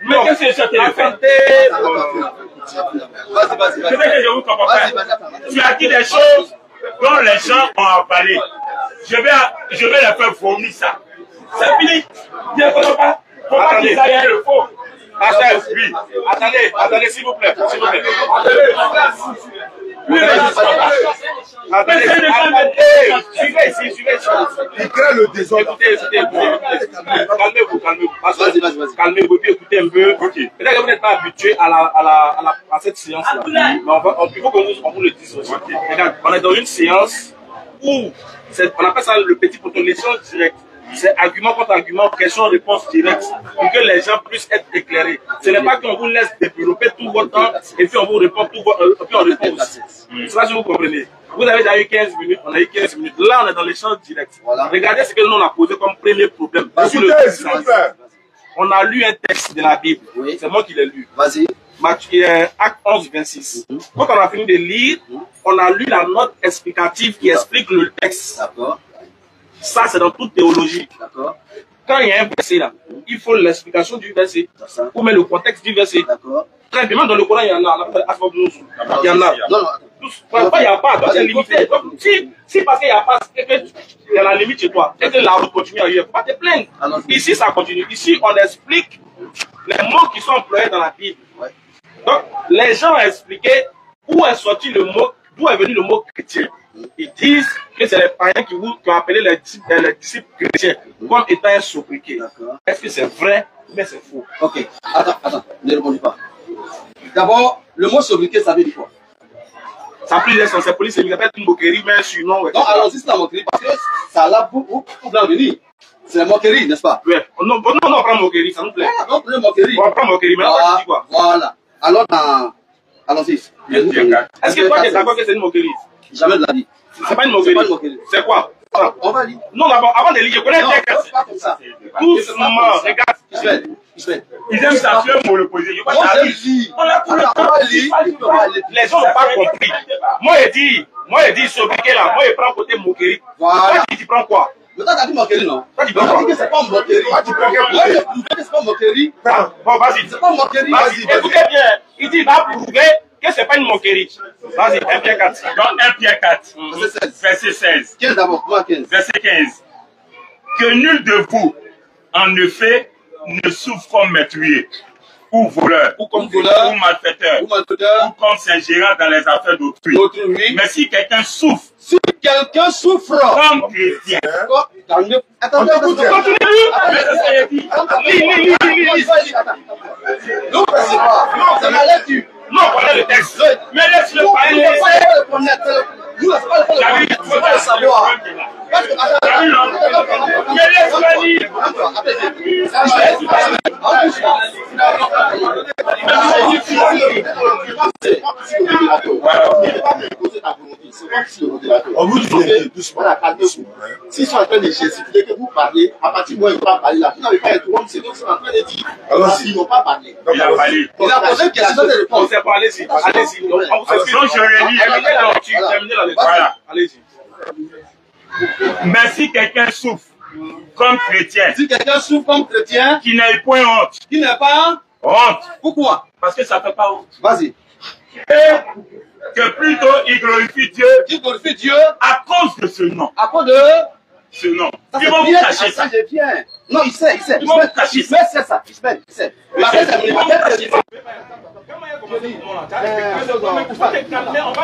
Mais qu'est-ce que c'est que le fait? Vas-y. Je vous comprends pas. Tu as dit des choses dont les gens ont avalé. Je vais les faire vomir ça. C'est fini. Je ne comprends pas. Comment qu'ils aillent le faux? Attendez, s'il vous plaît. Suivez ici. Il crée le désordre. Calmez-vous. Calmez-vous, écoutez un peu. Peut-être que vous n'êtes pas habitué à cette séance-là. Mais il faut qu'on vous le dise aussi. Regarde, on est dans une séance où on appelle ça le petit poteau, l'échange direct. C'est argument contre argument, question-réponse directe, pour que les gens puissent être éclairés. Ce n'est pas qu'on vous laisse développer tout votre temps et puis on vous répond tout puis on répond aussi. C'est ça que vous comprenez. Vous avez déjà eu 15 minutes, on a eu 15 minutes. Là, on est dans l'échange direct. Voilà. Regardez ce que nous on a posé comme premier problème. On a lu un texte de la Bible. Oui. C'est moi qui l'ai lu. Vas-y. Acte 11, 26. Quand on a fini de lire, on a lu la note explicative qui explique le texte. D'accord. Ça, c'est dans toute théologie. D'accord. Quand il y a un verset là, il faut l'explication du verset. Ou même le contexte du verset. D'accord. Très bien, dans le Coran, il y en a. Il y en a. Non, il n'y a pas. Donc, c'est limité. Donc, si parce qu'il n'y a pas, il y a la limite chez toi, et que la route continue ailleurs, il ne faut pas te plaindre. Ici, ça continue. Ici, on explique les mots qui sont employés dans la Bible. Donc, les gens ont expliqué où est sorti le mot, d'où est venu le mot chrétien. Ils disent que c'est les païens qui ont appelé les disciples chrétiens comme étant un sobriquet. Est-ce que c'est vrai ou bien c'est faux? Ok, attends, ne répondez pas. D'abord, le mot sobriquet, ça veut dire quoi? Ça a pris les sens, police, ils appellent une moquerie, mais un surnom. Non, allons-y, c'est la moquerie, parce que ça l'a pour venir. C'est la moquerie, n'est-ce pas? Oui. Non, on prend moquerie, ça nous plaît. Non, on prend moquerie. On prend moquerie, mais on va dire quoi? Voilà. Alors, allons-y. Est-ce que toi, tu es d'accord que c'est une moquerie? Jamais de la vie. C'est pas une moquerie. C'est quoi? On va lire. Non, d'abord, avant de lire, je connais bien que c'est pas comme ça. Doucement, regarde. Ils aiment ça, tu veux me le poser. On va lire. Les gens n'ont pas compris. Moi, je dis sobriquet là. Moi, je prends côté moquerie. Voilà. Toi, tu prends quoi? Mais toi, t'as dit moquerie, non? Toi, tu prends quoi? C'est pas moquerie. Moi, je prouve que c'est pas moquerie. Bon, vas-y. C'est pas moquerie. Vas-y. Écoutez bien. Il dit, il va prouver que c'est pas une moquerie. Vas-y, 1 Pierre 4. Donc 1 Pierre 4. Verset 16. 15 d'abord, moi 15. Verset 15. Que nul de vous, en effet, ne souffre comme meurtrier, ou voleur, ou malfaiteur, ou comme s'ingérant dans les affaires d'autrui. Mais si quelqu'un souffre, comme chrétien, attendez, continue. Non, c'est ma lecture. Non, on connaît le texte. Mais laisse-le parler. Nous, c'est pas le faut pas le savoir. Mais laisse-le lire. On vous dit doucement. S'ils sont en train de gesticuler, que vous parlez, à partir du moment où ils vont parler là, vous n'avez pas être c'est donc ils sont en train de dire. Alors, ils n'ont pas parlé. Il a parlé. Il a posé une question de réponse. Allez-y. Donc, je relis. Terminez la lecture. Voilà. Allez-y. Mais si quelqu'un souffre comme chrétien, qui n'a point honte, qui n'a pas honte. Pourquoi? Parce que ça ne fait pas honte. Vas-y. Et que plutôt il glorifie Dieu. Il glorifie Dieu à cause de ce nom. À cause de ce nom. Ils vont vous cacher ça. Non, il sait. Ils vont vous cacher ça. Il sait. On va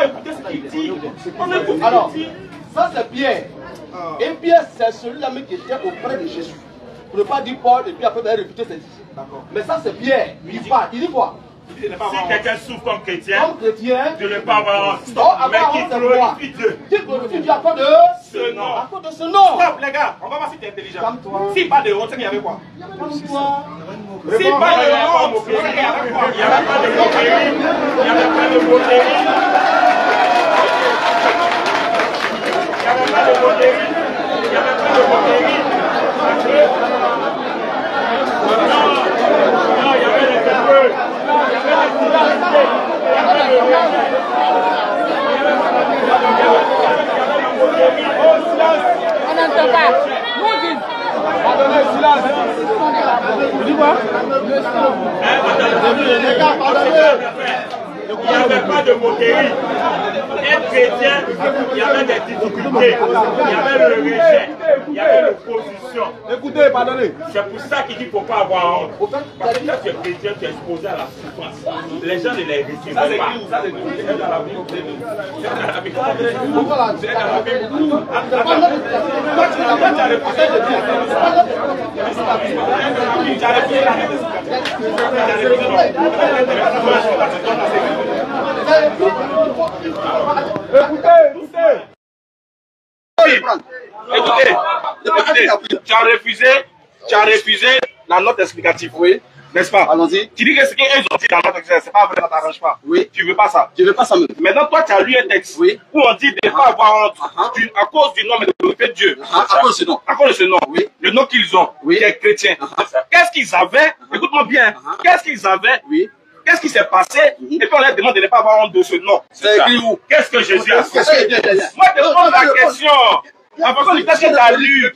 écouter ce qu'il dit. Alors, ça c'est Pierre. Et Pierre, c'est celui-là qui était auprès de Jésus. Pour ne pas dire Paul et puis après réputer ses disciples. Mais ça c'est Pierre. Il dit quoi? Si quelqu'un souffre comme chrétien, de ne pas avoir mais qui glorifie Dieu. Qui glorifie Dieu à cause de ce nom. À cause de ce nom. Stop les gars, on va voir si tu es intelligent. S'il parle de honte, il y avait quoi? Calme-toi. S'il parle de honte, il y avait quoi? Il n'y avait pas de moquerie. Il n'y avait pas de moquerie. Il n'y avait pas de moquerie. Il n'y avait pas de moquerie. Non, il y avait les feux. On n'entend pas. Il n'y avait pas de moquerie. Être chrétien, il y avait des difficultés, il y avait le rejet, il y avait l'opposition. Écoutez, pardonnez. C'est pour ça qu'il dit qu'il ne faut pas avoir honte. Parce que quand tu es chrétien, tu es exposé à la souffrance. Les gens ne les retirent pas. Ça, c'est dans la Bible. C'est dans la Bible. C'est dans la Bible. Toi, tu as refusé de dire. Tu as refusé Écoutez, tu as refusé la note explicative, oui, n'est-ce pas? Allons-y. Tu dis que ce qu'ils ont dit dans la note explicative, c'est pas vrai, ça t'arrange pas. Oui. Tu veux pas ça. Je veux pas ça même. Maintenant, toi, tu as lu un texte, oui, où on dit de ne pas avoir honte à cause du nom de Dieu. À cause de ce nom. À cause de ce nom, oui. Le nom qu'ils ont, oui, qui est chrétien. Qu'est-ce qu'ils avaient? Écoute-moi bien. Qu'est-ce qu'ils avaient? Oui. Qu'est-ce qui s'est passé? Et puis on leur demande de ne pas avoir honte de ce nom. C'est écrit où? Qu'est-ce que Jésus a fait? Moi, je te pose la question. En fonction du texte que tu as lu.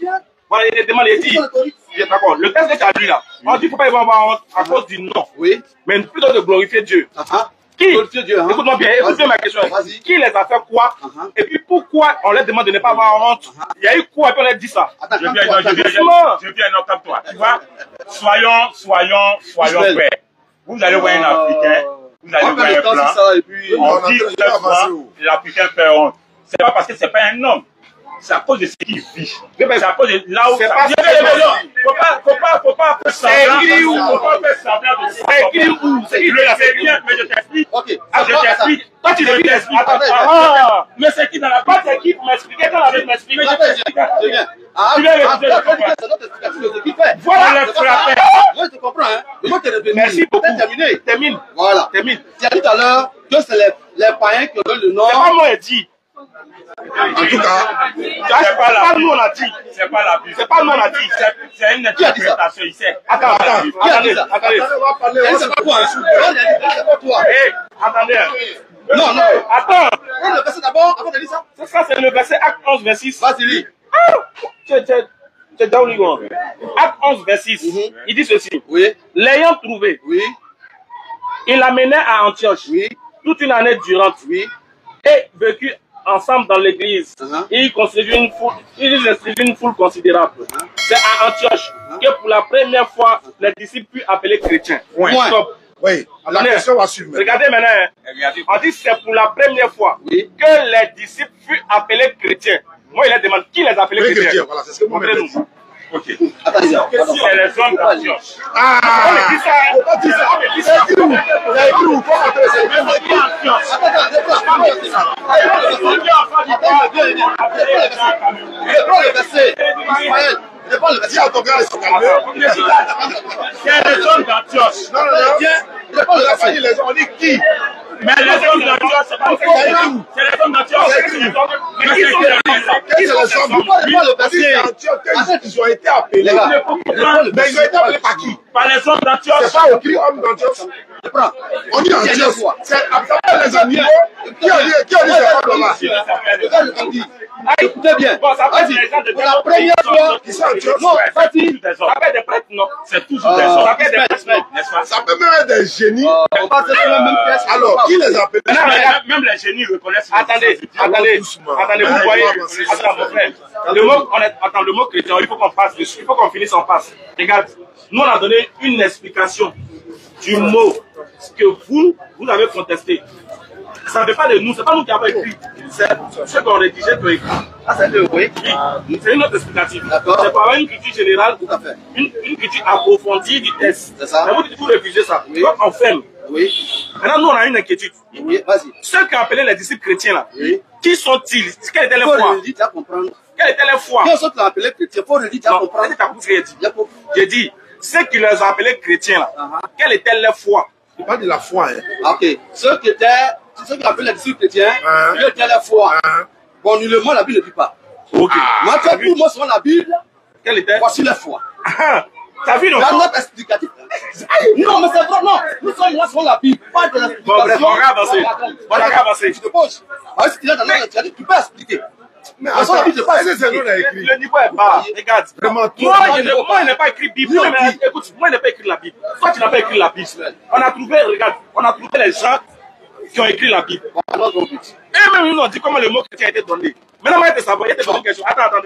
Voilà, il te demande, il dit. D'accord. Le texte que tu as lu là, on dit qu'il ne faut pas avoir honte à cause du nom. Oui. Mais plutôt de glorifier Dieu. Qui? Écoute-moi bien, écoute bien ma question. Qui les a fait quoi? Et puis pourquoi on leur demande de ne pas avoir honte? Il y a eu quoi et puis on leur dit ça? Je viens un autre comme toi. Tu vois? Soyons prêts. Vous allez voir un Africain, vous allez voir un blanc, on dit que l'Africain fait honte. C'est pas parce que c'est pas un homme, c'est à cause de ce qu'il vit. C'est à cause de là où ça faut pas faire semblant. Faut pas faire semblant de ça. C'est écrit où? C'est bien, mais je t'explique. Ok. Je t'explique. Toi tu le t'expliques. Mais c'est qui dans la base? C'est qui pour m'expliquer quand la vie m'explique? Je viens. Tu l'as révisé, voilà le frappé. Moi, je comprends, hein. Moi, tu es revenu. Merci beaucoup. Terminé. Termine. Voilà. Termine. Tu as dit tout à l'heure que c'est les païens qui donnent le nom. C'est pas moi qui dit. En tout cas, c'est pas nous on a dit. C'est pas la Bible. C'est pas nous on a dit. C'est une interprétation ici. Attendez. C'est pas toi. C'est pas toi. Attendez. Non. Attends. Le verset d'abord, avant de dire ça. Ça, c'est le verset Acte 11, verset 6. Vas-y, lis. C'est Daouligon. Acte 11, verset 6. Il dit ceci. Oui. L'ayant trouvé, oui, il l'amenait à Antioche. Oui. Toute une année durant. Oui. Et vécu ensemble dans l'église. Et il constitue une foule considérable. C'est à Antioche que pour la première fois, les disciples furent appelés chrétiens. Stop. Oui, la question va suivre. Regardez maintenant. On dit que c'est pour la première fois que les disciples furent appelés chrétiens. Moi, il a demandé qui les a appelés chrétiens. Voilà, c'est ce que vous m'avez dit. Ok. C'est les hommes d'Antioche. On me dit ça. On dit ça. On dit ça. Vous avez écrit où? Dis à ton gars de se calmer. C'est les hommes d'Antioche. Non. On dit qui? Mais les hommes d'Antioche, c'est pas c'est les hommes d'Antioche. Mais qui sont les hommes? Ils ont été appelés. Mais ils ont été appelés par qui? Par les hommes d'Antioche. C'est pas écrit homme d'Antioche. On dit Antioche. C'est les animaux. Qui a dit ces hommes-là? Écoutez bien. Bon, ça fait des gens de la première fois, Ils sont Antioche. non, ça dit, ça fait des prêtres, non? C'est toujours des hommes. Ça fait des prêtres, n'est-ce pas? Ça peut même être des génies. on va se faire la même pièce. Alors, qui les appelle? Même les génies reconnaissent. Attendez, vous voyez, attends, mon frère, le mot chrétien, il faut qu'on passe dessus, il faut qu'on finisse en passe. Regarde, nous on a donné une explication du mot que vous avez contesté. Ça ne fait pas de nous, c'est pas nous qui avons écrit, c'est ceux qui ont rédigé qui ont écrit. Ah, c'est deux, oui. C'est une autre explicative. D'accord. C'est pour avoir une critique générale, Tout à fait. une critique approfondie du texte. C'est ça. Mais vous dites que vous refusez ça. Oui. Donc on ferme. Oui. Maintenant, nous on a une inquiétude. Oui, vas-y. Ceux qui ont appelé les disciples chrétiens là, Oui. qui sont-ils? Quelle était leur Faut foi? redire, tu vas comprendre. Quelle était leur foi? Qui sont appelés chrétiens? Faut redire, tu vas Non, comprendre. t'as compris ce que j'ai dit. J'ai compris. J'ai dit, ceux qui les ont appelés chrétiens là, quelle était leur foi? C'est pas de la foi. Ok. Ceux qui appellent les disciples chrétiens, ils étaient la foi. Bon, nullement, la Bible ne dit pas. Ok. Moi, tu as vu, moi, sur la Bible, Quelle était? voici la foi. T'as vu, non? La note explicative. Non, mais c'est vrai, non. Nous sommes là sur la Bible, pas de l'explication. Bon, bref, on va avancer. On va avancer. Tu te poses. Si tu es dans la tu peux expliquer. Mais attends, le niveau est bas. Regarde. Vraiment, moi, il n'est pas écrit Bible. Écoute, moi, il n'est pas écrit la Bible. Toi, tu n'as pas écrit la Bible. On a trouvé, regarde, on a trouvé les gens qui ont écrit la Bible. Et même nous, on dit comment le mot chrétien a été donné. Maintenant, moi, je vais te savoir, il y a une question. Attends.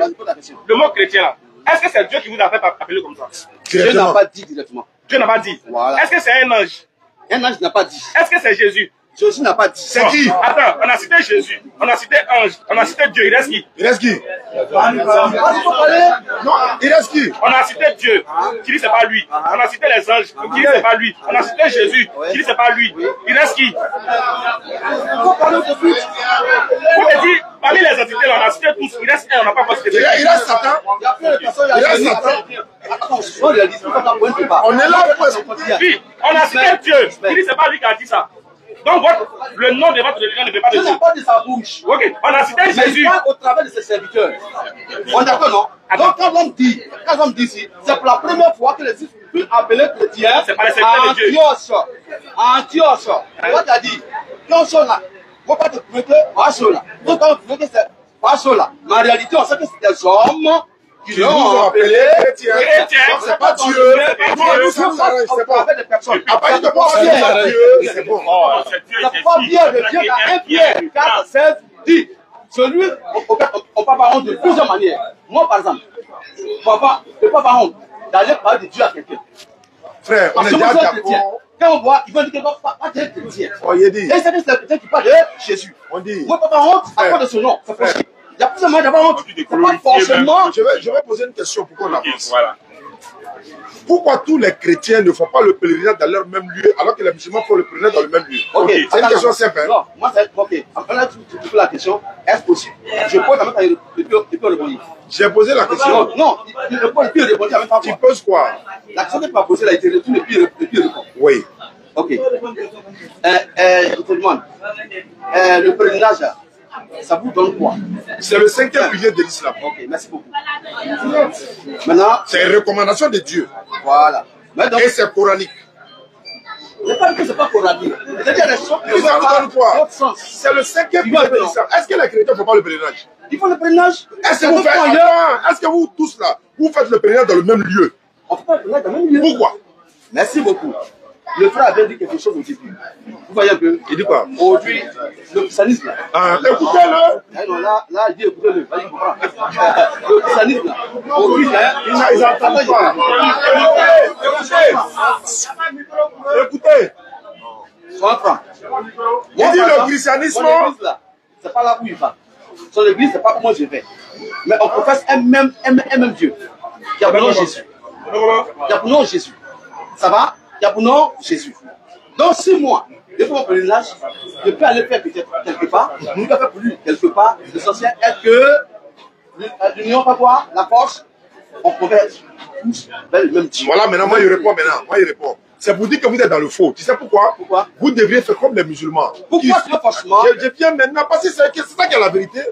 Le mot chrétien, là, est-ce que c'est Dieu qui vous a fait appeler comme ça? Dieu n'a pas dit directement. Dieu n'a pas dit. Voilà. Est-ce que c'est un ange? Un ange n'a pas dit. Est-ce que c'est Jésus? Jésus n'a pas dit. C'est qui? Attends, on a cité Jésus, on a cité ange, on a cité Dieu, il reste qui? Il reste qui? Non, il reste qui? On a cité Dieu, qui dit c'est pas lui. On a cité les anges, qui dit c'est pas lui. On a cité Jésus, qui dit c'est pas lui. Il reste qui? faut parler de plus. Vous me dites, parmi les entités, on a cité tous, il reste un, on n'a pas encore cité. Il reste Satan. Il y a plein de personnes, il y a Attention, on est là pour oui, on a cité Dieu, qui dit c'est pas lui qui a dit ça. Donc le nom de votre religion ne peut pas Dieu n'a pas de sa bouche. Ok, on a cité Jésus. Il parle au travers de ses serviteurs. On est d'accord, non? Donc quand l'homme dit ici, c'est pour la première fois que les disciples furent appelés chrétiens à Antioche. What a dit? Non, ça là. Faut pas te prouver que pas ça là. Donc on prouve que c'est pas ça là. Mais en réalité, on sait que c'est des hommes qui l'ont appelé chrétiens. C'est pas Dieu. Nous sommes arrangés, c'est bon. À partir de Dieu, c'est bon. La première revient à 1 Pierre 4, 16 dit, celui, on peut avoir honte de plusieurs manières. Moi, par exemple, je ne peux pas avoir honte d'aller parler de Dieu à quelqu'un. Frère, on est déjà d'accord. Quand on voit, ils vont dire qu'il ne va pas être chrétien. Et c'est des chrétiens qui parlent de Jésus. On dit. Moi, je ne peux pas avoir honte à cause de ce nom. C'est possible. Il y a plusieurs manières d'avoir honte. C'est pas forcément. Je vais poser une question pour qu'on avance. Voilà. Pourquoi tous les chrétiens ne font pas le pèlerinage dans leur même lieu alors que les musulmans font le pèlerinage dans le même lieu? Ok, c'est une question simple. Non, moi c'est ok. Après là, tu poses la question, est-ce possible? Je pose la même tu peux répondre. J'ai posé la question. Non, il répond, il peut répondre en même temps. Tu poses quoi? La question que tu m'as posée, elle a été retournée, et puis il répond. Oui. Ok. Je te demande, le pèlerinage, ça vous donne quoi? C'est le 5e pilier de l'islam. Ok, merci beaucoup. Maintenant, c'est une recommandation de Dieu. Voilà. Et c'est coranique. Je ne pas dit que ce n'est pas coranique. C'est-à-dire les choses qui ça vous donne quoi? C'est le 5e pilier de l'islam. Est-ce que les chrétiens ne font pas le pèlerinage? Ils font le pèlerinage. Est-ce que vous tous là, vous faites le pèlerinage dans le même lieu? On fait pas le pèlerinage dans le même lieu. Pourquoi? Merci beaucoup. Le frère avait dit quelque chose au début. Vous voyez un peu? Il dit quoi? Aujourd'hui, le christianisme là. Écoutez-le. Non, là, il dit écoutez-le. Vas-y, comprends. Le christianisme là. Aujourd'hui, ils n'entendent pas. Écoutez. Sois franc. Il dit le christianisme. C'est pas là où il va. Son église, c'est pas où moi je vais. Mais on professe un même Dieu. Il y a pour nom Jésus. Il y a pour nom Jésus. Ça va? Il y a pour nom Jésus. Donc 6 mois, il faut mon pèlerinage, je peux aller faire peut-être quelque part, je peux faire pour lui quelque part. L'essentiel est que l'union va voir la force, on converge tous vers le même Dieu. Voilà, maintenant, moi, il répond. C'est pour dire que vous êtes dans le faux. Tu sais pourquoi? Pourquoi? Vous devriez faire comme les musulmans. Pourquoi tu veux forcément? Je viens maintenant, parce que c'est ça qui est la vérité.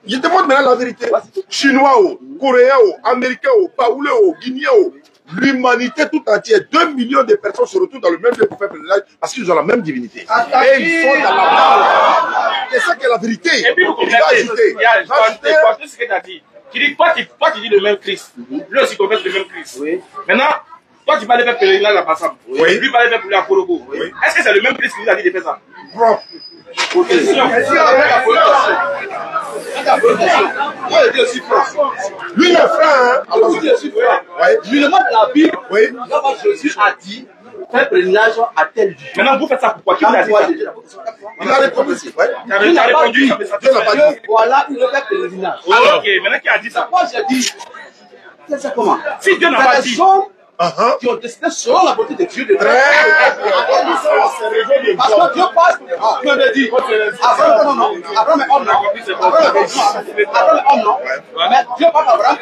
Je demande maintenant la vérité. Chinois, Coréens, Américains, Paoulais, Guinéens, l'humanité tout entière, 2 millions de personnes se retrouvent dans le même lieu pour faire pèlerinage parce qu'ils ont la même divinité. Et ils sont dans la même. C'est ça qui est la vérité. Et puis vous comprenez, il y a ce que tu as dit. Tu dis, toi tu dis le même Christ. Lui aussi confesse le même Christ. Oui. Maintenant, toi tu vas aller faire pèlerinage à Bassam. Oui. Lui va aller faire pèlerinage à Korogo. Oui. Est-ce que c'est le même Christ qui vous a dit de faire ça? Propre. Lui, il est frère. Alors, je suis frère. Je demande la Bible. Oui. Jésus a dit faire pèlerinage à tel lieu. Maintenant, vous faites ça pourquoi? Qui vous a dit ça? Il a répondu. Il a répondu. Voilà, il veut faire pèlerinage. Ok, maintenant qui a dit ça? Moi, j'ai dit, c'est comment? Si Dieu n'a pas dit. Qui ont décidé selon la volonté de Dieu de faire. Parce que Dieu passe, Dieu me dit, Abraham, non. Abraham est homme, non. Abraham est homme, non. Mais Dieu parle à Abraham.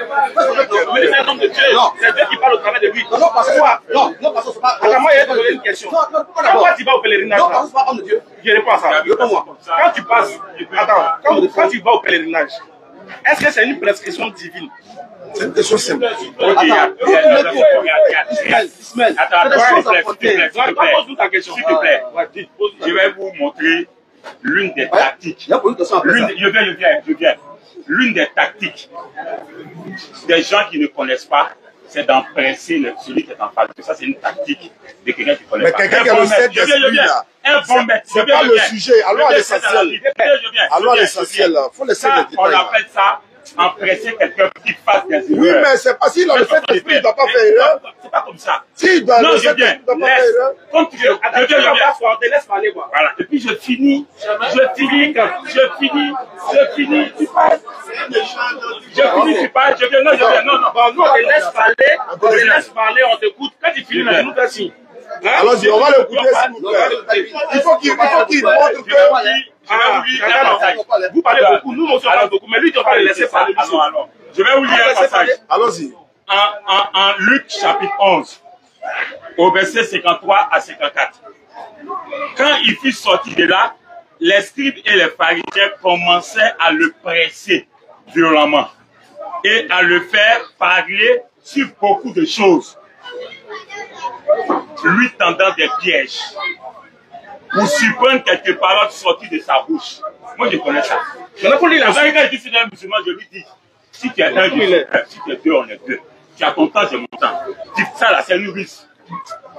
Mais c'est un homme de Dieu. C'est Dieu qui parle au travers de lui. Non, parce que c'est pas. Attends, moi, il y a une question. Pourquoi tu vas au pèlerinage? Non, parce que c'est pas homme de Dieu. Je réponds à ça. Réponds-moi. Quand tu passes, attends, quand tu vas au pèlerinage, est-ce que c'est une prescription divine? C'est une question simple. Attends, pose ta question. S'il te plaît, je vais vous montrer l'une des pratiques. Je viens. l'une des tactiques des gens qui ne connaissent pas, c'est d'empresser celui qui est en face. Ça, c'est une tactique de quelqu'un qui ne connaît pas. Mais quelqu'un qui a le set d'esprit, là. Un bon maître. C'est pas le sujet. Allons à l'essentiel. Allons à l'essentiel. Il faut laisser les détails. On appelle ça empresser quelqu'un qui fasse des erreurs. Oui, mais c'est pas s'il a le fait d'esprit, il ne doit pas faire erreur. C'est pas comme ça. S'il doit le fait d'esprit, il ne doit pas faire erreur. Comme tu veux. Laisse parler, quoi. Voilà. Et puis je finis. Tu parles. Tu parles. Je viens. Non. Bon, nous, on te laisse parler, on t'écoute. Quand tu finis, tu nous fais signe. Allons-y, on va l'écouter, s'il vous plaît. Il faut qu'il montre que... Vous parlez beaucoup, nous on parle beaucoup, mais lui, on va le laisser parler. Alors, je vais vous lire un passage. Allons-y. En Luc chapitre 11, au verset 53 à 54. Quand il fut sorti de là, les scribes et les pharisiens commençaient à le presser violemment et à le faire parler sur beaucoup de choses, lui tendant des pièges pour surprendre quelques paroles sorties de sa bouche. Moi, je connais ça. Quand il dit c'est un musulman, je lui dis, si tu es un, si tu es deux, on est deux. Tu as ton temps, j'ai mon temps. Ça là, c'est une ruse.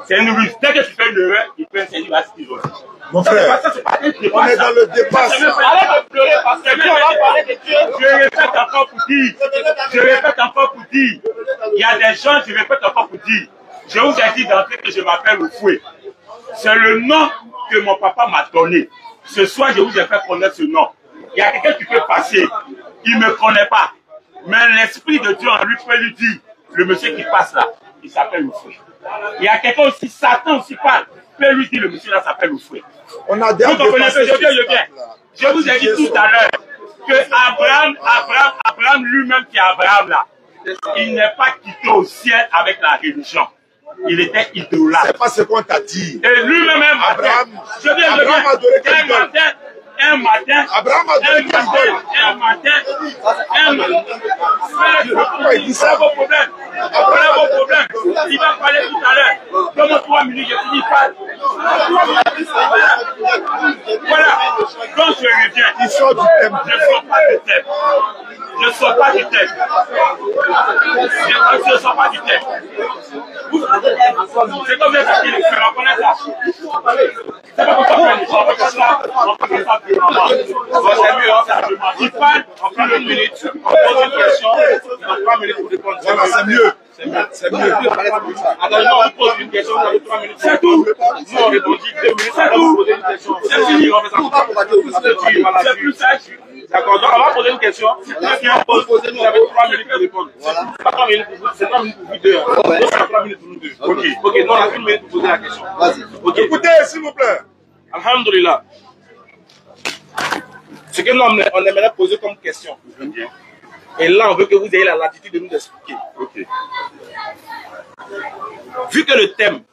C'est une ruse. Dès que tu fais une erreur, il peut essayer à ce qu'ils ont dit. Mon frère, on est dans le débat. Arrête de pleurer parce que Dieu va parler de Dieu. Je répète encore pour dire. Il y a des gens, je répète encore pour dire. Je vous ai dit d'entrée que je m'appelle Oufoué. C'est le nom que mon papa m'a donné. Ce soir, je vous ai fait connaître ce nom. Il y a quelqu'un qui peut passer. Il ne me connaît pas. Mais l'Esprit de Dieu en lui peut lui dire, le monsieur qui passe là, il s'appelle Oufoué. Il y a quelqu'un aussi, Satan aussi parle, peut lui dire, le monsieur là s'appelle Oufoué. On a vous comprenez que je viens. Je vous ai dit tout à l'heure que Abraham lui-même qui est Abraham là, il n'est pas quitté au ciel avec la religion. Il était idolâtre. C'est pas ce qu'on t'a dit. Et lui-même, Abraham a donné quel don? Un matin, Abraham a donné quel don? Pourquoi il dit ça? Vos problèmes. Il va parler tout à l'heure. Donne-moi 3 minutes, je finis pas. Voilà. Donc je reviens. Il sort du thème. Je ne sors pas du thème. Je ne sors pas du thème. Je ne sors pas du thème. C'est comme les gens qui me reconnaissent ça. C'est pas comme ça. Il parle, on prend une minute, on pose une question, on a 3 minutes pour répondre. C'est mieux. C'est mieux. Attends, on pose une question, on a 3 minutes. C'est tout. Nous, on répondit 2 minutes, c'est tout. C'est fini, on fait ça. C'est plus sage. D'accord, donc on va poser une question. On pose, vous avez 3 minutes pour répondre. C'est pas 3 minutes pour vous, c'est 3 minutes pour vous deux. Donc c'est 3 minutes pour nous deux. Ok, nous on a 1 minute pour poser la question. Vas-y. Écoutez, s'il vous plaît. Alhamdulillah. Ce que nous on aimerait poser comme question. Et là, on veut que vous ayez la latitude de nous expliquer. Okay. Vu que le thème,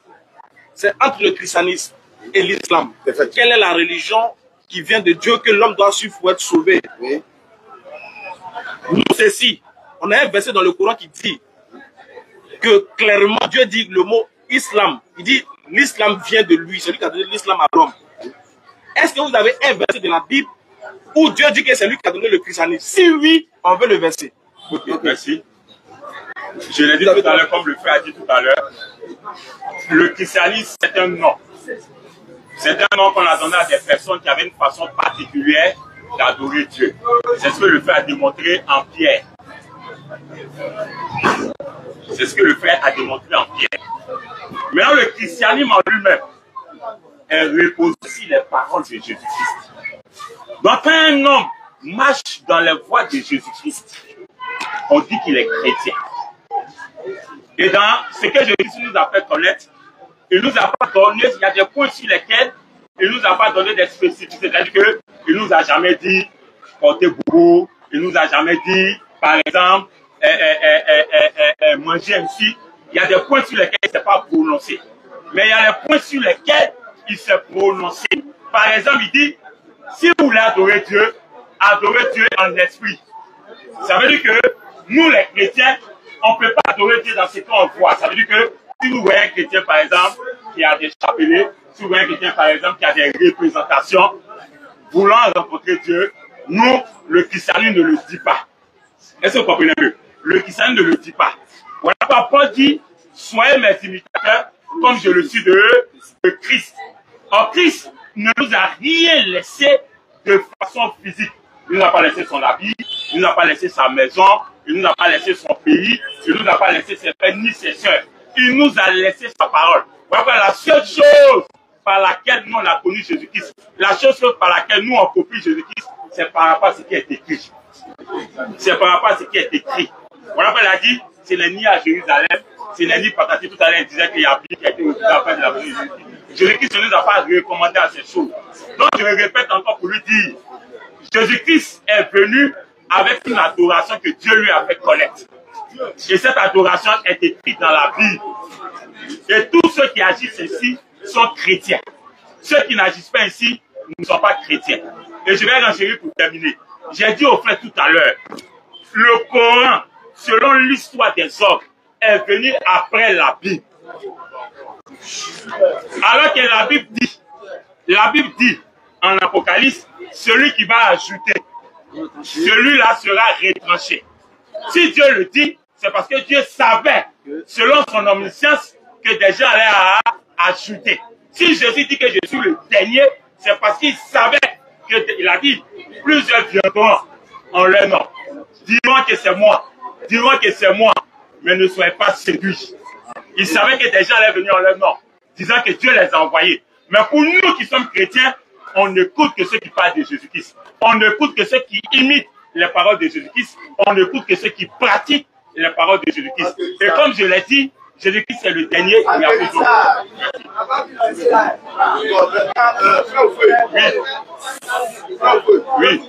c'est entre le christianisme et l'islam, quelle est la religion qui vient de Dieu que l'homme doit suivre pour être sauvé? Oui. Nous, ceci, on a un verset dans le Coran qui dit que clairement, Dieu dit le mot islam. Il dit l'islam vient de lui, celui qui a donné l'islam à l'homme. Est-ce que vous avez un verset de la Bible où Dieu dit que c'est lui qui a donné le christianisme? Si oui, on veut le verset. Ok, merci. Je l'ai dit tout à l'heure, comme le frère a dit tout à l'heure, le christianisme, c'est un nom. C'est un nom qu'on a donné à des personnes qui avaient une façon particulière d'adorer Dieu. C'est ce que le frère a démontré en Pierre. C'est ce que le frère a démontré en Pierre. Maintenant, le christianisme en lui-même, elle repose aussi les paroles de Jésus-Christ. Donc, quand un homme marche dans les voies de Jésus-Christ, on dit qu'il est chrétien. Et dans ce que Jésus nous a fait connaître, il nous a pas donné, il y a des points sur lesquels il nous a pas donné des spécificités. C'est-à-dire qu'il nous a jamais dit porter bourreau, il nous a jamais dit, par exemple, manger ainsi. Il y a des points sur lesquels il ne s'est pas prononcé. Mais il y a des points sur lesquels il s'est prononcé. Par exemple, il dit, si vous voulez adorer Dieu en esprit. Ça veut dire que nous, les chrétiens, on ne peut pas adorer Dieu dans ce qu'on voit. Ça veut dire que si vous voyez un chrétien, par exemple, qui a des chapelets, si vous voyez un chrétien, par exemple, qui a des représentations, voulant rencontrer Dieu, Nous, le christianisme ne le dit pas. Est-ce que vous comprenez un peu? Le christianisme ne le dit pas. Voilà pourquoi Paul dit, soyez mes imitateurs comme je le suis de Christ. Or, Christ ne nous a rien laissé de façon physique. Il ne nous a pas laissé son habit, il ne nous a pas laissé sa maison, il ne nous a pas laissé son pays, il ne nous a pas laissé ses frères ni ses soeurs. Il nous a laissé sa parole. Voilà la seule chose par laquelle nous on a connu Jésus-Christ, la chose par laquelle nous on copie Jésus-Christ, c'est par rapport à ce qui est écrit. C'est par rapport à ce qui est écrit. Voilà pourquoi il a dit, ce n'est ni à Jérusalem, ce n'est ni patati. Tout à l'heure il disait qu'il y a un qui a été au après de la venue de Jésus-Christ. Jésus-Christ ne nous a pas recommandé à ces choses. Donc je me répète encore pour lui dire, Jésus-Christ est venu avec une adoration que Dieu lui a fait connaître. Et cette adoration est écrite dans la Bible. Et tous ceux qui agissent ici sont chrétiens. Ceux qui n'agissent pas ici ne sont pas chrétiens. Et je vais renchérir pour terminer. J'ai dit au frère tout à l'heure, le Coran, selon l'histoire des hommes, est venu après la Bible. Alors que la Bible dit en Apocalypse, celui qui va ajouter, celui-là sera retranché. Si Dieu le dit, c'est parce que Dieu savait, selon son omniscience, que des gens allaient ajouter. Si Jésus dit que je suis le dernier, c'est parce qu'il savait qu'il a dit, plusieurs viendront en leur nom. Diront que c'est moi, mais ne soyez pas séduits. Il savait que des gens allaient venir en leur nom, disant que Dieu les a envoyés. Mais pour nous qui sommes chrétiens, on n'écoute que ceux qui parlent de Jésus-Christ. On n'écoute que ceux qui imitent les paroles de Jésus-Christ. On n'écoute que ceux qui pratiquent les paroles de Jésus-Christ. Et comme je l'ai dit, Jésus-Christ c'est le dernier, il n'y a plus d'autre. Oui.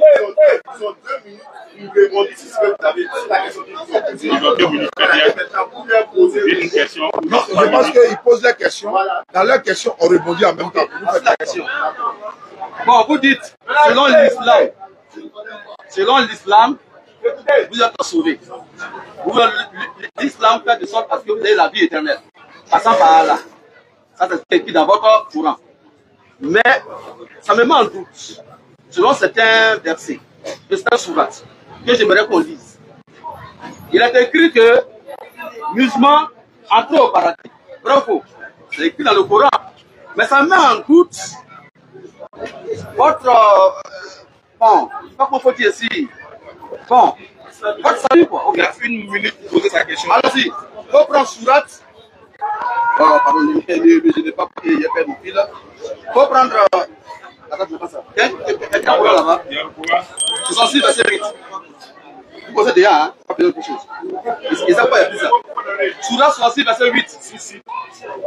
Non, je pense qu'ils posent la question. Dans leur question, on répondit en même temps. Vous faites la question. Bon, vous dites, selon l'islam, vous êtes sauvés. L'islam fait de sorte à ce que vous ayez la vie éternelle. Passant par Allah. Ça, c'est écrit dans votre Coran. Mais, ça me met en doute. Selon certains versets, de certains sourates, que j'aimerais qu'on lise. Il est écrit que musulmans entrent au paradis. Bravo. C'est écrit dans le Coran. Mais ça met en doute votre... bon, je sais pas comment faut dire ici. Bon, votre salut quoi. Okay. Il y a une minute pour poser sa question. Allons-y. Il faut prendre sourate. Oh, pardon, je n'ai pas pris, il y a pas de fil. Il faut prendre... attends, je ne sais pas ça. Quel Coran là-bas? Il y a le Coran. 66 verset 8. Vous posez déjà, hein? Pas besoin de chose. Ils savent pas, il y a plus ça. Sourate 66 verset 8.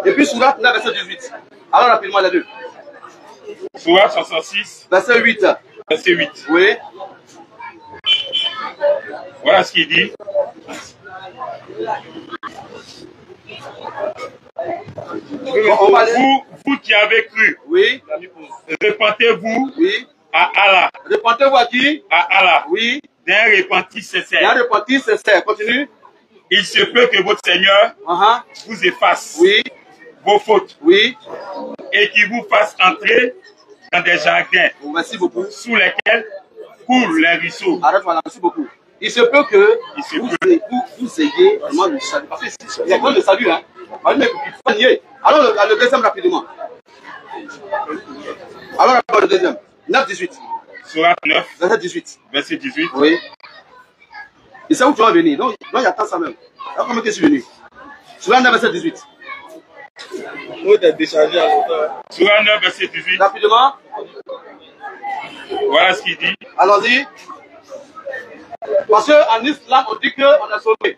Et puis sourate 9 verset 18. Alors rapidement les deux. Sourate 66. Verset 8. Verset 8. Oui. Voilà ce qu'il dit. Vous qui avez cru, oui. Repentez-vous, oui. À Allah. Repentez-vous à qui? À Allah. Oui. D'un repentir sincère. D'un repentir sincère. Continue. Il se peut que votre Seigneur vous efface, oui. Vos fautes, oui. Et qu'il vous fasse entrer dans des jardins, merci beaucoup. Sous lesquels coulent les ruisseaux. Arrête, voilà, merci beaucoup. Il se peut que vous ayez vraiment le salut. Parce que c'est vraiment le salut, hein. Alors le deuxième rapidement. Alors le deuxième. 9, 18. Sourate 9. Verset 18. Verset 18. Oui. Et c'est où tu vas venir. Non, il attend ça même. Alors comment tu es venu? Sourate 9, verset 18. Nous t'es déchargé à l'auteur. Sourate 9, verset 18. Rapidement. Voilà ce qu'il dit. Allons-y. Parce qu'en islam, on dit qu'on est sauvé.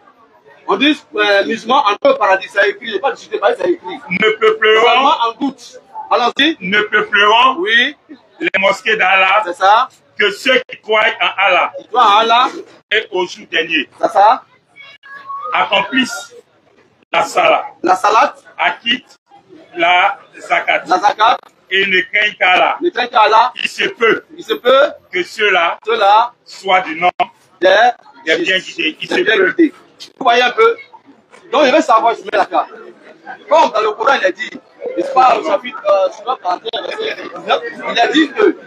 On dit musulmans entre au paradis, ça écrit. Je ne vais pas discuter, mais ça écrit. Ne peupleront. En doute. Allons-y. Ne peupleront. Oui. Les mosquées d'Allah. C'est ça. Que ceux qui croient en Allah. Qui croient en Allah. Et au jour dernier. C'est ça. Accomplissent la salat. La salat. Acquittent la zakat. La zakat. Et ne craignent qu'Allah. Ne craignent qu'Allah. Il se peut. Que ceux-là. Soient du nom. Des bien guidés. Il se peut. Vous voyez un peu. Donc, je vais savoir, je mets la carte. Comme dans le Coran, il a dit, n'est-ce pas, au chapitre 41, verset 19, il a dit que,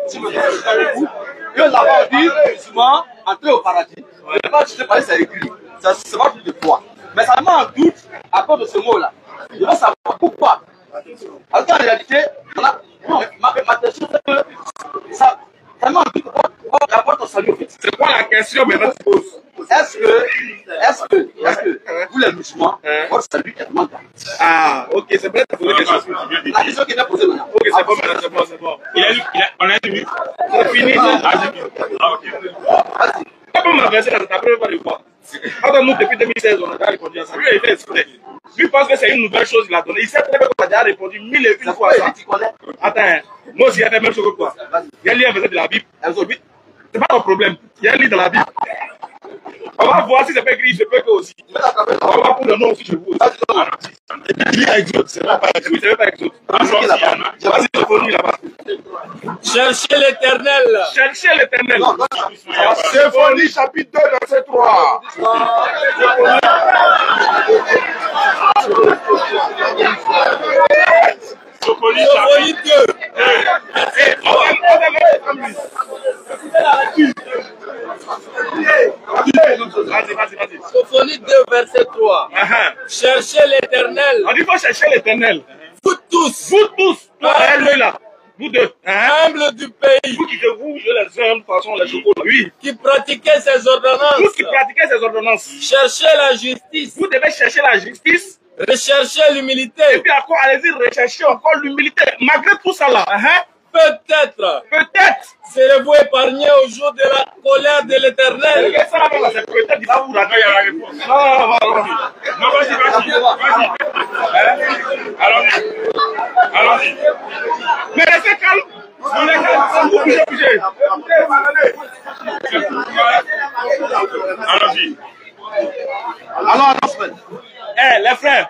si vous êtes beaucoup, que là-bas on dit musulman entrer au paradis. Le pas du paradis c'est écrit. Ça c'est pas plus de foi. Mais ça met en doute à cause de ce mot-là. Je veux savoir pourquoi. Alors qu'en réalité, ma question c'est que ça met en doute pourquoi ton salut au fait. C'est quoi la question maintenant tu poses? Est-ce que vous les musulmans, votre salut est vraiment garanti? Ah, ok, c'est vrai que tu as posé quelque chose. La question qu'il a posée maintenant. Ok, c'est bon maintenant, c'est bon. On a fini. C'est fini. Ah, ok. Vas-y. Comment m'inverser dans ta première fois de voir? Quand nous, depuis 2016, on a déjà répondu à ça. Lui, il a fait exprès. Lui pense que c'est une nouvelle chose qu'il a donnée. Il sait très bien qu'on a déjà répondu 1001 fois à ça. Attends, moi aussi, il y a la même chose que toi. Il y a un lien verset de la Bible. C'est pas ton problème. Il y a un livre dans la Bible. On va voir si c'est pas écrit, je peux que aussi. On va voir pour le nom aussi chez vous. Il y a Exode, c'est pas Exode. Oui, c'est pas Exode. Vas-y, je fournis là-bas. Cherchez l'éternel. Cherchez l'éternel. Symphonie chapitre 2, verset 3. Symphonie 2. Vas-y. Symphonie 2, verset 3. Cherchez l'éternel. On dit qu'il faut chercher l'éternel. Vous tous. Vous tous. Toi, elle, là. Vous deux. Humbles du pays. Vous qui vous, les hommes, de façon, les chocolats. Oui. Qui pratiquez ces ordonnances. Vous qui pratiquez ces ordonnances. Cherchez la justice. Vous devez chercher la justice. Recherchez l'humilité. Et puis encore, allez-y, rechercher encore l'humilité. Malgré tout ça là. Peut-être serez-vous épargnés au jour de la colère de l'éternel. Ça là, c'est peut-être il va vous raconter la réponse. Non, vas-y. Allons-y. Mais restez calme. Bougez. Allons-y. Alors, les frères,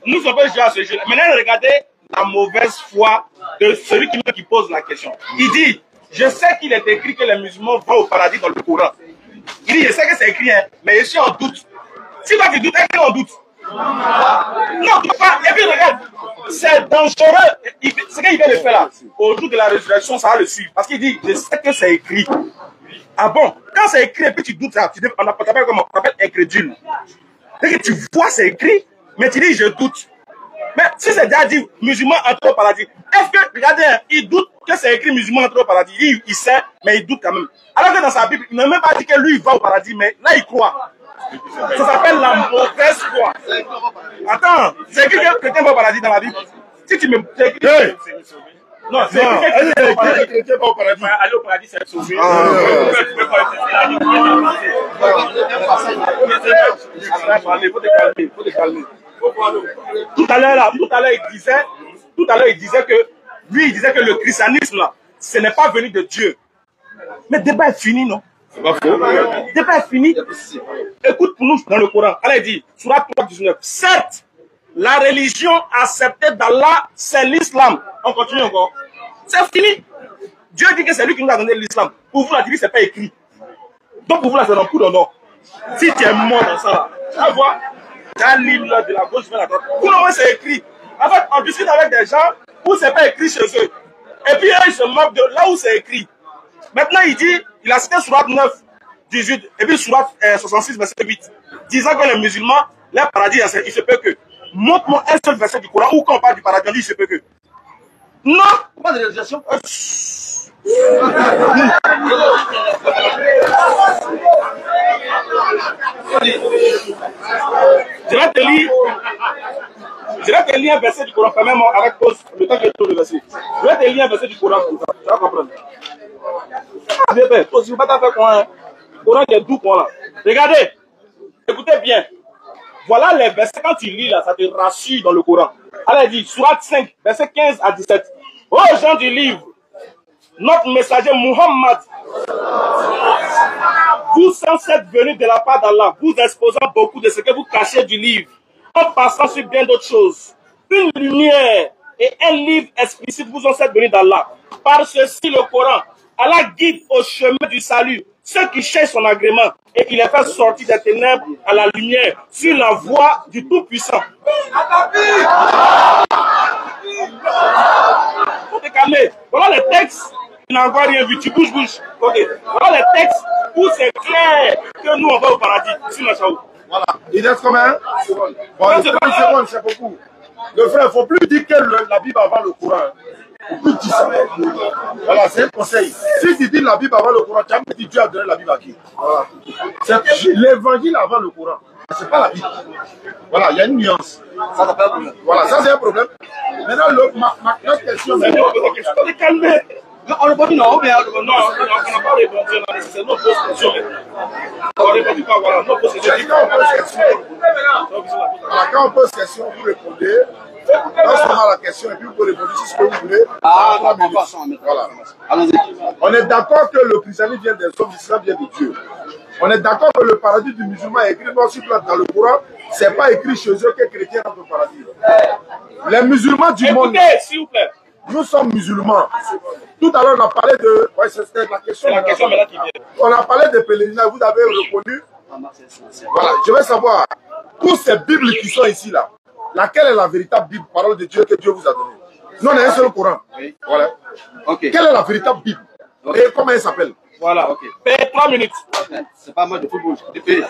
nous sommes jouer à ce jeu. Maintenant, regardez la mauvaise foi de celui qui pose la question. Il dit, je sais qu'il est écrit que les musulmans vont au paradis dans le Coran. Il dit, je sais que c'est écrit, mais je suis en doute. Si toi tu doutes, est-ce qu'il est en doute? Non, pas. Et puis regarde, c'est dangereux. Ce qu'il vient de faire là, au jour de la résurrection, ça va le suivre. Parce qu'il dit, je sais que c'est écrit. Ah bon? Quand c'est écrit et puis tu doutes, on t'appelle comment? On t'appelle incrédule. C'est que tu vois c'est écrit, mais tu dis je doute. Mais si c'est déjà dit musulman entre au paradis, est-ce que, regardez, il doute que c'est écrit musulman entre au paradis? Il sait, mais il doute quand même. Alors que dans sa Bible, il n'a même pas dit que lui il va au paradis, mais là il croit. Ça s'appelle la mauvaise foi. Attends, c'est écrit que quelqu'un va au paradis dans la Bible. Si tu me. Non, c'est écrit que quelqu'un va au paradis. Aller au paradis, c'est sauvé. Il faut te calmer. Tout à l'heure, il disait que lui, il disait que le christianisme là, ce n'est pas venu de Dieu. Mais le débat est fini, non? C'est pas faux. Le débat est fini. Écoute pour nous dans le Coran. Allah dit, Sourate 3:19. Certes, la religion acceptée d'Allah, c'est l'islam. On continue encore. C'est fini. Dieu dit que c'est lui qui nous a donné l'islam. Pour vous, la Bible, c'est pas écrit. Donc pour vous, là, c'est un coup d'honneur. Si tu es mort dans ça, tu vas voir. Dans l'île de la gauche vers la droite. Pour le moment, c'est écrit. En fait, on discute avec des gens où c'est pas écrit chez eux. Et puis, ils se moquent de là où c'est écrit. Maintenant, il dit, il a cité Sourate 9, 18, et puis Sourate 66, verset 8, disant que les musulmans, leur paradis, il se peut que. Montre-moi un seul verset du Coran où quand on parle du paradis, on dit il se peut que. Non! Pas de réalisation. Je vais te lire un verset du Coran quand même avec pause, le temps que je trouve le verset. Je vais te lire un verset du Coran pour ça, tu vas comprendre. Ah, bien fait, toi aussi, vous ne pouvez pas faire quoi, hein. Le Coran qui est doux, quoi, là. Regardez, écoutez bien. Voilà les versets, quand tu lis là, ça te rassure dans le Coran. Allah dit, Sourate 5, verset 15 à 17. Ô gens du livre, notre messager Muhammad, vous sans être venus de la part d'Allah, vous exposant beaucoup de ce que vous cachez du livre, en passant sur bien d'autres choses. Une lumière et un livre explicite vous ont fait venir d'Allah. Par ceci, le Coran, Allah guide au chemin du salut ceux qui cherchent son agrément et il les fait sortir des ténèbres à la lumière sur la voie du Tout-Puissant. Faut te calmer. Voilà le texte Tu n'as encore rien vu, tu bouges. Ok. Voilà les textes où c'est clair que nous on va au paradis. Ici, Machaou. Voilà. Il reste combien? Bon, 30 secondes, c'est beaucoup. Le frère, il ne faut plus dire que la Bible avant le Coran. Il ne faut plus dire ça. Voilà, c'est un conseil. Si tu dis la Bible avant le Coran, tu as dit Dieu a donné la Bible à qui? Voilà. C'est l'évangile avant le Coran. Ce n'est pas la Bible. Voilà, il y a une nuance. Ça, c'est pas un problème. Voilà, ça c'est un problème. Maintenant, ma question, c'est de calmer. Non, on répond non, mais on n'a pas répondu à la nécessaire. Non, pose question. On ne répond pas, voilà. Non, pose question. Quand on pose question, vous répondez. Dans ce moment, la question, et puis vous pouvez répondre si ce que vous voulez. Ah, voilà. Allons-y. On est d'accord que le christianisme vient des hommes, l'islam vient de Dieu. On est d'accord que le paradis du musulman est écrit noir sur blanc dans le Coran. Ce n'est pas écrit chez eux que chrétien rentre au paradis. Les musulmans du monde. Écoutez, s'il vous plaît. Nous sommes musulmans. Tout à l'heure, on a parlé de. Ouais, c'était la question. C'est la question maintenant qui vient. On a parlé de pèlerinage. Vous avez reconnu. Voilà, je veux savoir, tous ces Bibles qui sont ici, là, laquelle est la véritable Bible, parole de Dieu que Dieu vous a donnée? Nous, on a un seul Coran. Oui. Voilà. Okay. Quelle est la véritable Bible? Okay. Et comment elle s'appelle? Voilà, ok. 3 minutes. C'est pas mal de football. Ok. Tout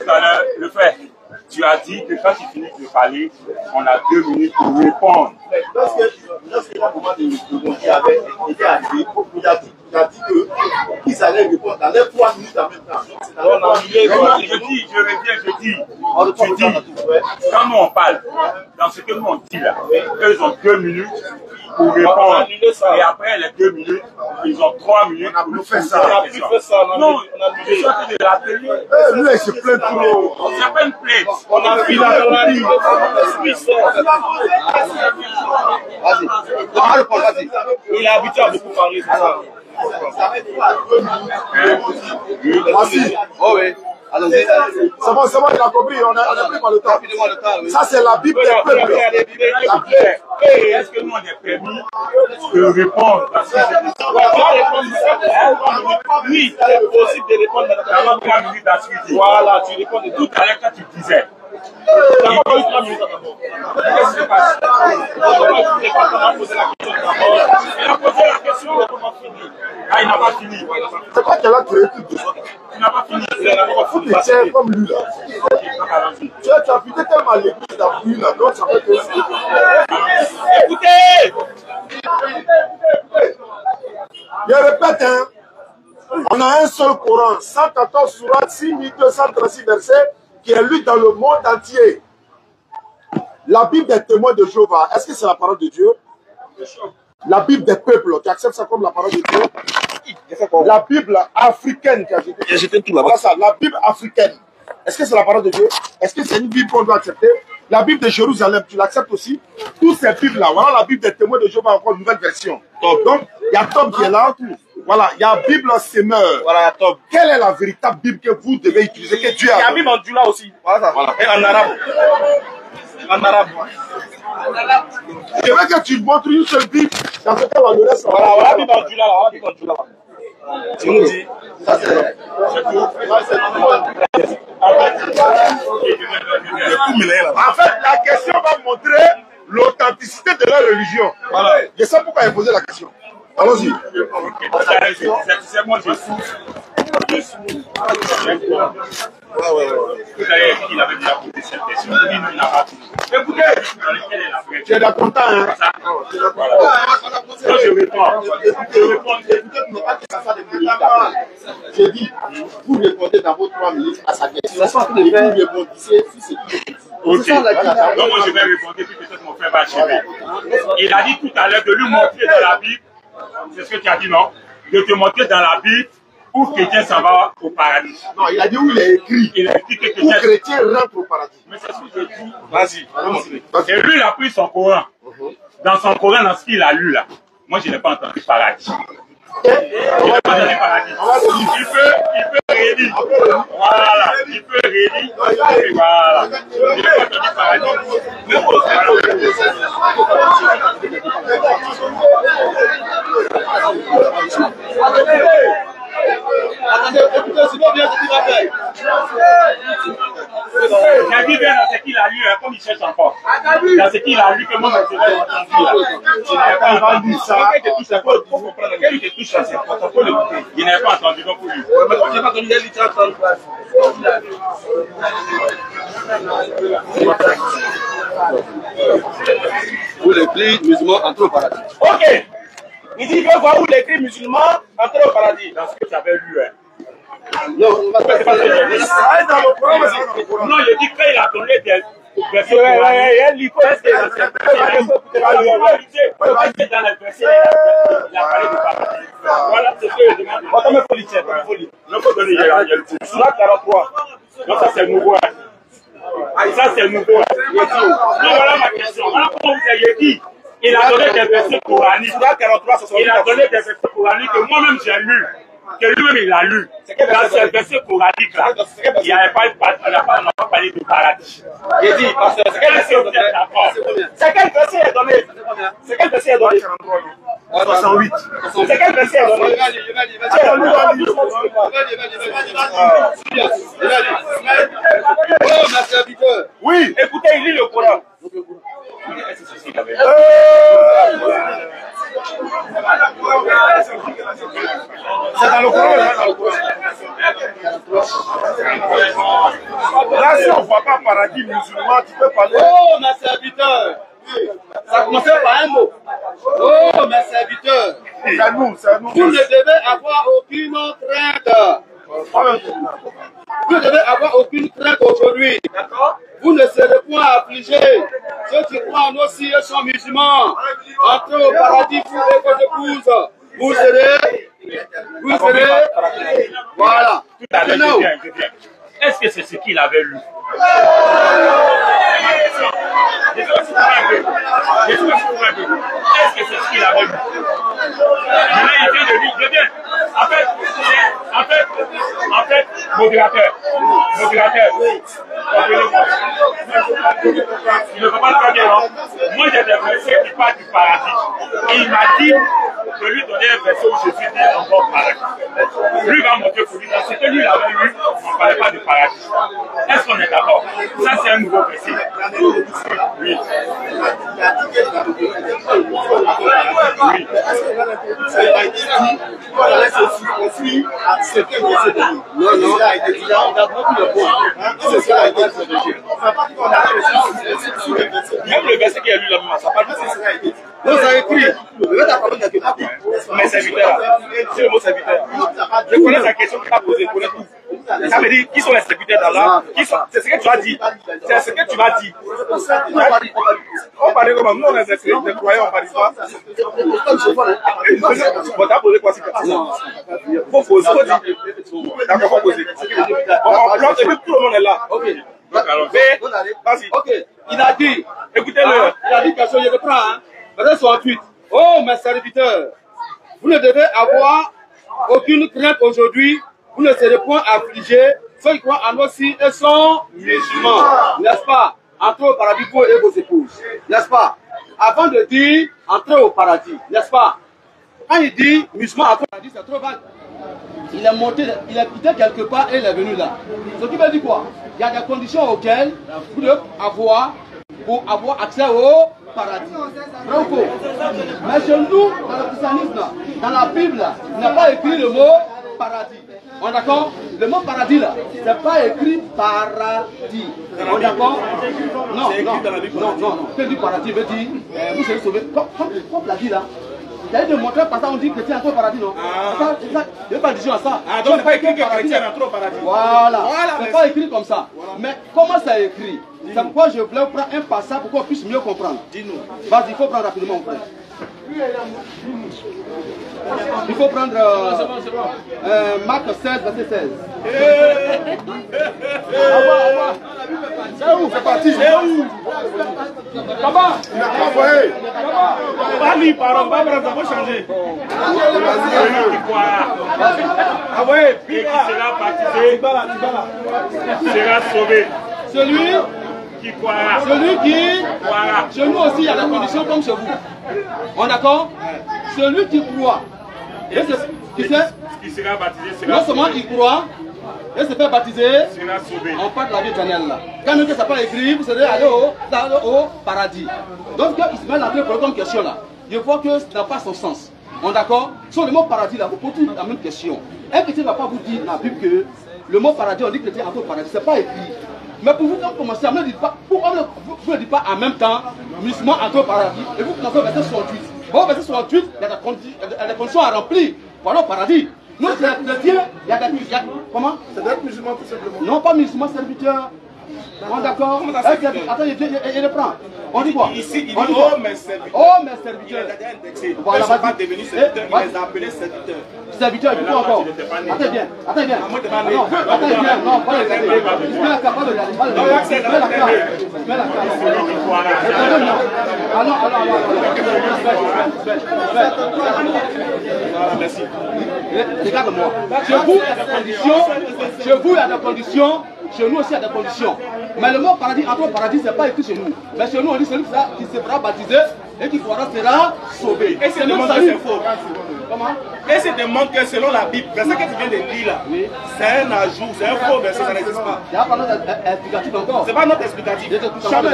à l'heure, le frère, tu as dit que quand tu finis de parler, on a 2 minutes pour répondre. Lorsque la commande de avait été arrivé, il a dit qu'ils allaient répondre dans les 3 minutes en même temps. Je dis, tu dis, quand nous on parle, dans ce que nous on dit là, eux ont 2 minutes pour répondre. Et après les 2 minutes, ils ont 3 minutes pour nous faire ça. On a plus fait ça. Non, je suis en train de rappeler. Lui, il se plaint trop. C'est pas une plainte. On a fini la Vas-y. Il est habitué à beaucoup parler, c'est ça. Merci. Oh oui. Allons-y. C'est bon, il a compris. On a pris par le temps. Ça, c'est la Bible des peuples. Est-ce que nous, on est permis de répondre? Parce que oui, c'est possible de répondre dans 3 minutes à ce que tu dis. Voilà, tu réponds de tout à l'heure quand tu disais. D'abord, 3 minutes d'abord. Qu'est-ce qui se passe? On a posé la question d'abord. Il a posé la question, il n'a pas fini. Ah, il n'a pas fini. C'est pas qu'elle a créé tout. Tu n'as pas fini. Il est comme lui là. Tu as appuyé tellement l'église d'appui là, donc ça fait que. Écoutez! Je répète, hein, on a un seul Coran, 114 sourates, 6236 versets, qui est lu dans le monde entier. La Bible des témoins de Jéhovah, est-ce que c'est la parole de Dieu? La Bible des peuples, tu acceptes ça comme la parole de Dieu? La Bible africaine, tu as jeté tout là-bas. La Bible africaine, est-ce que c'est la parole de Dieu? Est-ce que c'est une Bible qu'on doit accepter? La Bible de Jérusalem, tu l'acceptes aussi? Toutes ces Bibles-là, voilà la Bible des témoins de Jéhovah, encore une nouvelle version. Donc, il y a Tom qui est là. Voilà, il y a Bible Semeur. Voilà, Tom. Quelle est la véritable Bible que vous devez utiliser, que Dieu a? Il y a la Bible en Djoula aussi. Voilà. Et en arabe. En arabe. Je veux que tu montres une seule Bible dans ce cas là, le reste. Voilà, la Bible en Djoula, la Bible en Djoula. Tu nous dis. Ça, c'est tout. En fait, la question va montrer l'authenticité de la religion. Voilà. Je sais pourquoi il posait la question. Allons-y. C'est moi, je souffre. Vous avez dit qu'il avait déjà posé cette question. Il n'a pas fini. Écoutez, quelle est la vraie? Tu es d'accord, hein? Moi, je réponds. J'ai dit, vous répondez dans vos 3 minutes à sa question. Et vous répondissez si c'est tout. Ok. Donc, moi, je vais répondre, puis peut-être mon frère va achever. Il a dit tout à l'heure de lui montrer dans la Bible, c'est ce que tu as dit, non? De te montrer dans la Bible où chrétien s'en va au paradis. Non, il a dit où il est écrit. Il a écrit que où chrétien rentre au paradis. Mais c'est ce que je dis. Vas-y. Et lui, il a pris son Coran. Dans son Coran, dans ce qu'il a lu là, moi, je n'ai pas entendu paradis. Il n'a pas entendu paradis. Il peut réélire. Voilà. Il peut réélire. Voilà. Il n'a pas entendu paradis. Même au Attendez, écoutez, sinon bien ce qu'il va faire. J'ai dit bien dans ce qu'il a lu, comme il cherche encore. Dans ce qu'il a lu, que moi, je l'ai entendu. Je n'avais pas entendu ça. Il faut comprendre. Quelqu'un qui touche à ses portes, il faut l'écouter. Il n'avait pas entendu, donc pour lui. Mais quand je n'ai pas entendu, il y a littéralement 30 Où les cris musulmans entrent au paradis. Ok. Il dit, il veut voir où les cris musulmans entrent au paradis. Dans ce que tu avais lu, hein. Non, c'est pas dans le Coran. Non, il dit qu'il a donné des versets Il faut rester dans les versets. Il a parlé de paradis. Voilà ce que je demande. Attends, mais il faut lire. Il faut donner le titre. Surah 43. Non, ça c'est nouveau. Ça c'est nouveau. Non, voilà ma question. Voilà comment vous avez dit. Il a donné des versets coraniques. Surah 43, Il a donné des versets coraniques que moi-même j'ai lu. Que lui-même il a lu. Dans ces versets coraniques là, il n'y avait pas, on n'a pas parlé de paradis. J'ai dit, parce que c'est quel verset est donné? C'est quel verset est donné? C'est quel verset est donné? 68. C'est quel verset est donné? Oh, ma serviteur. Oui, écoutez, il lit le Coran. C'est dans le Coran, dans le Coran. Là, si on ne voit pas paradis musulman, tu peux parler. Oh, ma serviteur. Ça commençait par un mot. Oh, mes serviteurs. C'est nous, c'est nous. Vous ne devez avoir aucune crainte. Vous ne devez avoir aucune crainte aujourd'hui. Vous ne serez point affligés. Ceux qui croient en aussi sont musulmans. Entrez au paradis, vous et vos épouses. Vous serez. Voilà. Maintenant, est-ce que c'est ce qu'il avait lu? Est-ce que c'est ce qu'il avait lu? Maintenant, il vient de lire. Je viens. En fait, modérateur. Comprenez-moi. Il ne peut pas le faire bien, non? Moi, j'ai des versets qui parlent du paradis. Et il m'a dit de lui donner un verset où Jésus dit encore paradis. Lui va montrer pour lui. Dans ce que lui avait lu, on ne parlait pas du paradis. Est-ce qu'on est d'accord? Ça, c'est un nouveau verset. Oui. non, il a beaucoup de points. C'est ce qui a été dit. Même le verset qui a lu là-bas, ça parle de ça. Non, ça a écrit. Je vais t'apprendre quelque part. Mes serviteurs, c'est le mot serviteur. Je connais la question que tu as posée, je connais tout. Ça veut dire qui sont les serviteurs d'Allah? C'est ce que tu as dit. C'est ce que tu vas dire. On parlait comment? Nous, on est des croyants, on ne parle pas. Bon, tu as posé quoi? Il faut poser. D'accord, il faut poser. On plante et puis tout le monde est là. Ok. Vas-y. Ok. Il a dit. Écoutez-le. Il a dit quelque chose, je reprends. Hein. Verset 68. Oh, mes serviteurs, vous ne devez avoir aucune crainte aujourd'hui. Vous ne serez point affligés. Ceux qui croient en aussi et sont musulmans. N'est-ce pas? Entrez au paradis vous et vos épouses. N'est-ce pas? Avant de dire entrez au paradis. N'est-ce pas? Quand il dit musulman entrez au paradis, c'est trop vague. Il est monté, il est quitté quelque part et il est venu là. Ce qui veut dire quoi? Il y a des conditions auxquelles vous devez avoir pour avoir accès au paradis. Vrai ou faux? Mais chez nous, dans le christianisme, dans la Bible, il n'y a pas écrit le mot paradis. On est d'accord? Le mot paradis là, c'est pas écrit paradis. On est d'accord? Non, non. Que dit paradis veut dire vous serez sauvés. Comme l'a dit là. Il y a de montrer par ça, on dit que chrétien entre au paradis, non? Il n'y a pas d'allusion à ça. Ah, donc c'est pas écrit que chrétien entre au paradis. Voilà. C'est pas écrit comme ça. Mais comment c'est écrit? C'est pourquoi je voulais prendre un passage pour qu'on puisse mieux comprendre. Dis-nous. Vas-y, il faut prendre rapidement, mon frère. Il faut prendre Marc 16, verset 16. C'est où? C'est parti. C'est où? Papa. Pas lui, pardon, pas ça va changer. Celui qui croira, Ah ouais, et qui sera baptisé, sera sauvé. Celui Qui croira. Celui qui Croira. chez nous aussi, il y a des conditions comme chez vous. On est d'accord? Celui qui croit, qui sait, Qui sera baptisé sera non sauvé. seulement il croit, Et se faire baptiser, on part de la vie éternelle là. Quand même que ça pas écrit, vous serez allé au paradis. Donc quand Ismaël a posé comme question là, je vois que ça n'a pas son sens. On est d'accord? Sur le mot paradis là, vous posez la même question. Un chrétien ne va pas vous dire dans la Bible que le mot paradis, on dit chrétien entre au paradis, c'est pas écrit. Mais pour vous, quand vous commencez à me dire pas, pourquoi vous ne dites pas en même temps, musulman entre au paradis, et vous commencez au verset 68. Bon, verset 68, il y a des conditions à remplir pour aller au paradis. Nous, c'est chrétien, il y a des... Comment? C'est d'être musulman tout simplement. Non, pas musulman, serviteur. On est d'accord? Attends, il reprend. On dit quoi? Ici, il dit oh mes serviteurs. Oh mes serviteurs. Voilà, ils ne sont pas devenus serviteurs, il les a appelés serviteurs. Serviteurs, il faut encore. Attends bien, attends bien. Non, attends bien, non, pas les serviteurs. Mets la carte, pas le regarder. Mets la carte. Mets la carte. Allons. Merci. Regarde-moi. Chez vous, il y a des conditions. Chez vous, il y a des conditions. Chez nous aussi, il y a des conditions. Mais le mot paradis, entre paradis, ce n'est pas écrit chez nous. Mais chez nous, on dit celui qui se fera baptiser et qui sera sauvé. Et c'est le monde c'est faux. Comment? Et c'est demande que selon la Bible, verset que tu viens de lire là, oui. C'est un ajout, c'est un faux verset, ça n'existe pas. Il n'y a pas notre explicatif encore. C'est pas notre explicatif. Jamais.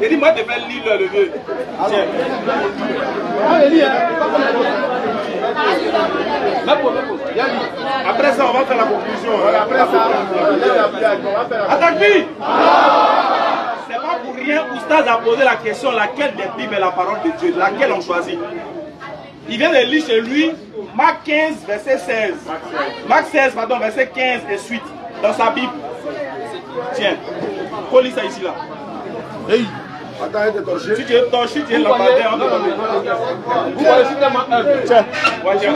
Il dit, moi, je vais lire le vieux. Tiens. Après ça, on va faire la conclusion. Après ça, attaque-lui! C'est pas pour rien Oustaz a posé la question laquelle des Bibles est la parole de Dieu, laquelle on choisit. Il vient de lire chez lui Marc 15, verset 16. Marc 16, pardon, verset 15 et suite. Dans sa Bible. Tiens, faut lire ça ici là. Hey. Attends, si tu es torché, tu es lampadaire. Vous voyez si tellement un. Tiens. Merci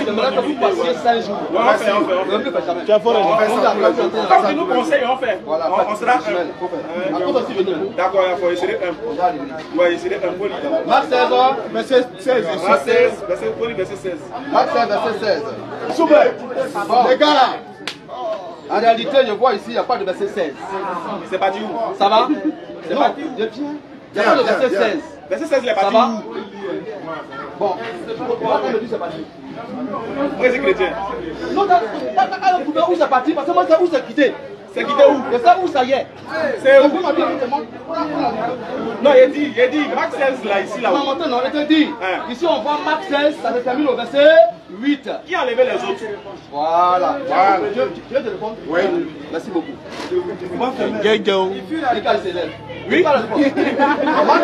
de vous passer 5 jours. Comme tu nous conseilles, on fait. On sera un. D'accord, il faut essayer un. Ouais, essayer un. Marc 16, verset 16. Marc 16, verset 16. Marc 16, verset 16. Les gars là. En réalité, je vois ici, il n'y a pas de verset 16. C'est pas du où? Ça va? C'est pas du où? Il n'y a pas de verset 16. Verset 16, il est pas ça du va? où? Bon, pourquoi tu me dis c'est pas du où? Moi, c'est chrétien. Non, où c'est parti? Parce que moi, c'est où c'est quitté. C'est quitté où? Je sais où ça y est. C'est où? Non, il dit, Marc 16 là, ici là. Non, maintenant, il te dit. Ici, on voit Marc 16, ça se termine au verset 8. Qui a enlevé les autres? Voilà. Tu veux te répondre? Oui. Merci beaucoup. Oui. Moi,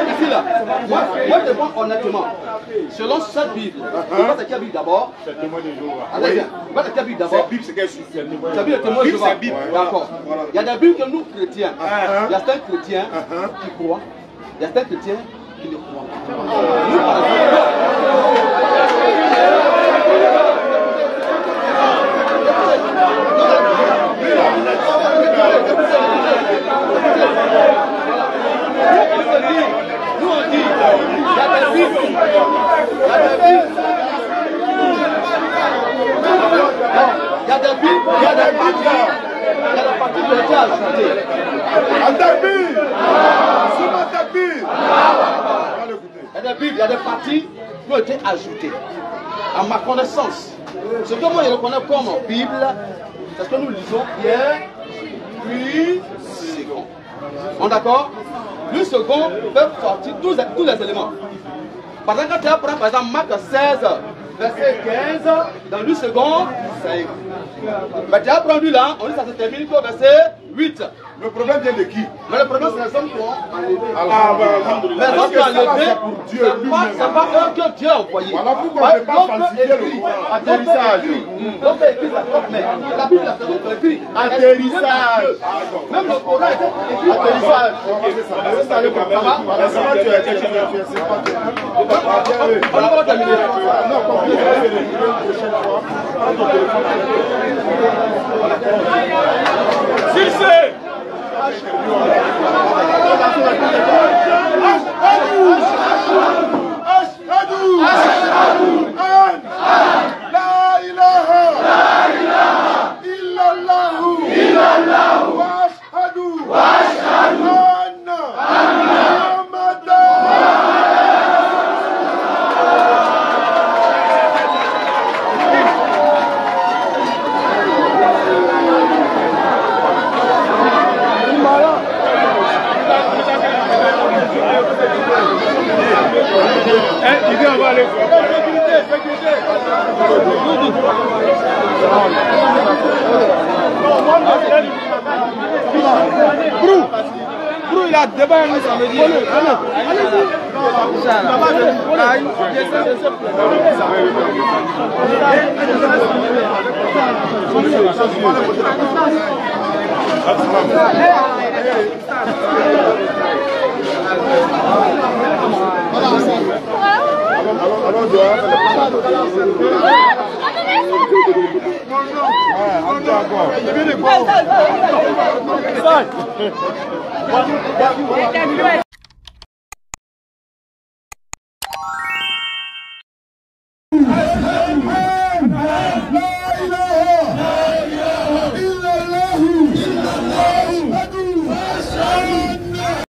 ici là, moi je réponds honnêtement. Selon cette Bible, c'est quelle Bible d'abord? C'est le témoin de Jéhovah. Allez bien. C'est quelle Bible d'abord? C'est Bible, c'est quelle Bible? C'est Bible, le témoin de Jéhovah. D'accord. Il y a des Bibles que nous, chrétiens, il y a certains chrétiens qui croient, il y a certains chrétiens qui ne croient pas. Nous, par exemple, nous on dit, il y a des Bibles, il y a des parties qui ont été ajoutées. Il y a des parties qui ont été ajoutées. À ma connaissance, ce que moi je reconnais comme Bible, c'est ce que nous lisons hier, puis second. On est d'accord? Le second peut sortir tous les éléments. Par exemple, quand tu apprends par exemple Marc 16, verset 15, dans le second, 5. Mais tu as apprends là, on dit que ça se termine au verset 8. Le problème vient de qui? Mais le problème, c'est les hommes qui ont enlevé. Les hommes qui ont enlevé, c'est pas eux que Dieu a envoyé. Voilà pourquoi on ne peut pas falsifier le atterrissage. Donc, écrit mais la Bible, c'est donc écrit atterrissage. Même le Coran est écrit atterrissage. C'est ça le problème. On va terminer. Non, compliqué. Une prochaine fois. S'il c'est là, débat, ça veut dire.